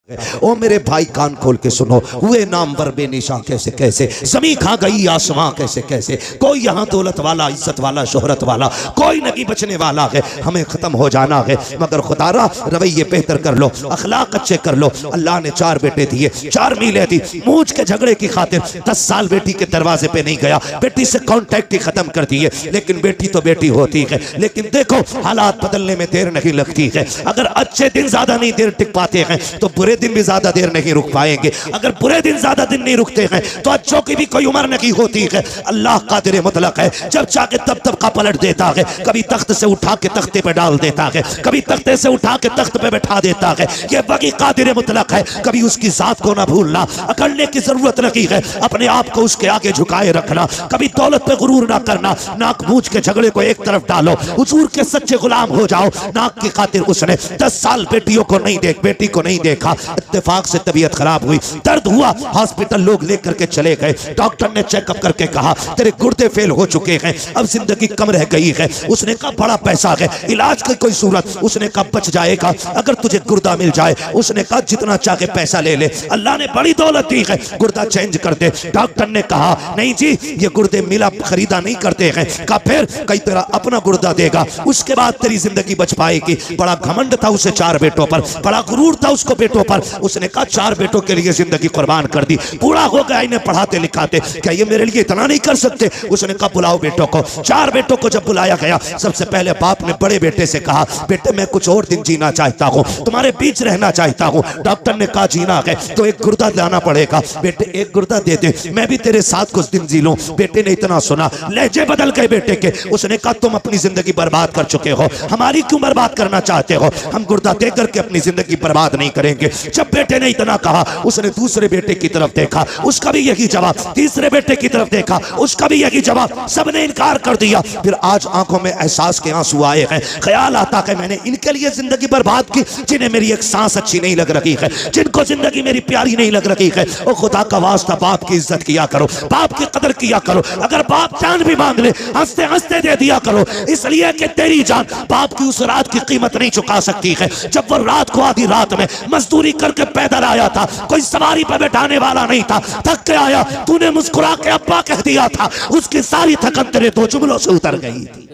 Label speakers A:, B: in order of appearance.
A: ओ मेरे भाई कान खोल के सुनो, हुए नाम बर बेनिशा कैसे कैसे, जमी खा गई आसमां कैसे कैसे, कोई यहाँ दौलत वाला, इज्जत वाला, शोहरत वाला, कोई नहीं बचने वाला है, हमें खत्म हो जाना है। मगर खुदारा रवैये बेहतर कर लो, अखलाक अच्छे कर लो। अल्लाह ने 4 बेटे दिए, 4 मीलें दी, मूछ के झगड़े की खातिर 10 साल बेटी के दरवाजे पे नहीं गया, बेटी से कॉन्टैक्ट ही खत्म कर दिए। लेकिन बेटी तो बेटी होती है। लेकिन देखो हालात बदलने में देर नहीं लगती है। अगर अच्छे दिन ज्यादा नहीं देर टिक पाते हैं तो बुरे दिन भी ज्यादा देर नहीं रुक पाएंगे। अगर बुरे दिन ज्यादा दिन नहीं रुकते हैं तो अच्छों की भी कोई उम्र नहीं होती है। अल्लाह कादिर मुतलक है, जब चाहे तब तब का पलट देता है। कभी तख्त से उठा के तख्ते पे डाल देता है, कभी तख्ते से उठा के तख्त पे बैठा देता है। ये वही कादिर मुतलक है। कभी उसकी जात को ना भूलना, अकड़ने की जरूरत नहीं है, अपने आप को उसके आगे झुकाए रखना। कभी दौलत पे गुरूर ना करना, नाक मूछ के झगड़े को एक तरफ डालो, हुजूर के सच्चे गुलाम हो जाओ। नाक की खातिर उसने 10 साल बेटी को नहीं देखा। इत्तेफाक से तबीयत खराब हुई, दर्द हुआ, हॉस्पिटल लोग लेकर के चले गए। डॉक्टर ने चेकअप करके कहा तेरे गुर्दे फेल हो चुके हैं, अब जिंदगी कम रह गई है। उसने कहा बड़ा पैसा है, इलाज की कोई सूरत? उसने कहा बच जाएगा अगर तुझे गुर्दा मिल जाए। उसने कहा जितना चाहे पैसा ले ले, अल्लाह ने बड़ी दौलत दी है, गुर्दा चेंज कर दे। डॉक्टर ने कहा नहीं जी, ये गुर्दे मिला खरीदा नहीं करते हैं। कहा फिर? कई तेरा अपना गुर्दा देगा, उसके बाद तेरी जिंदगी बच पाएगी। बड़ा घमंड था उसे 4 बेटों पर, बड़ा गुरूर था उसको बेटों पर। उसने कहा 4 बेटों के लिए जिंदगी कुर्बान कर दी, पूरा हो गया इन्हें पढ़ाते लिखाते, क्या ये मेरे लिए इतना नहीं कर सकते? उसने कहा बुलाओ बेटों को। 4 बेटों को जब बुलाया गया, सबसे पहले बाप ने बड़े बेटे से कहा बेटे मैं कुछ और दिन जीना चाहता हूँ, तुम्हारे बीच रहना चाहता हूँ। डॉक्टर ने कहा जीना है तो एक गुर्दा लाना पड़ेगा। बेटे एक गुर्दा दे दे, मैं भी तेरे साथ कुछ दिन जी लूं। बेटे ने इतना सुना, लहजे बदल गए बेटे के। उसने कहा तुम अपनी जिंदगी बर्बाद कर चुके हो, हमारी क्यों बर्बाद करना चाहते हो? हम गुर्दा दे करके अपनी जिंदगी बर्बाद नहीं करेंगे। जब बेटे ने इतना कहा, उसने दूसरे बेटे की तरफ देखा, उसका भी यही जवाब। तीसरे बेटे की तरफ देखा, उसका भी यही जवाब। सबने इनकार कर दिया। फिर आज आंखों में एहसास के आंसू आए हैं। ख्याल आता है मैंने इनके लिए जिंदगी बर्बाद की, जिन्हें मेरी एक सांस अच्छी नहीं लग रही है, जिनको जिंदगी मेरी प्यारी नहीं लग रही है। ओ खुदा का वास्ता बाप की इज्जत किया करो, बाप की कदर किया करो। अगर बाप जान भी मांग ले, हंसते हंसते दे दिया करो, इसलिए कि तेरी जान बाप की उस रात की कीमत नहीं चुका सकती है। जब वो रात को आधी रात में मजदूरी करके पैदल आया था, कोई सवारी पर बैठाने वाला नहीं था, थक के आया, तूने मुस्कुरा के अब्बा कह दिया था, उसकी सारी थकन तेरे 2 जुमलों से उतर गई थी।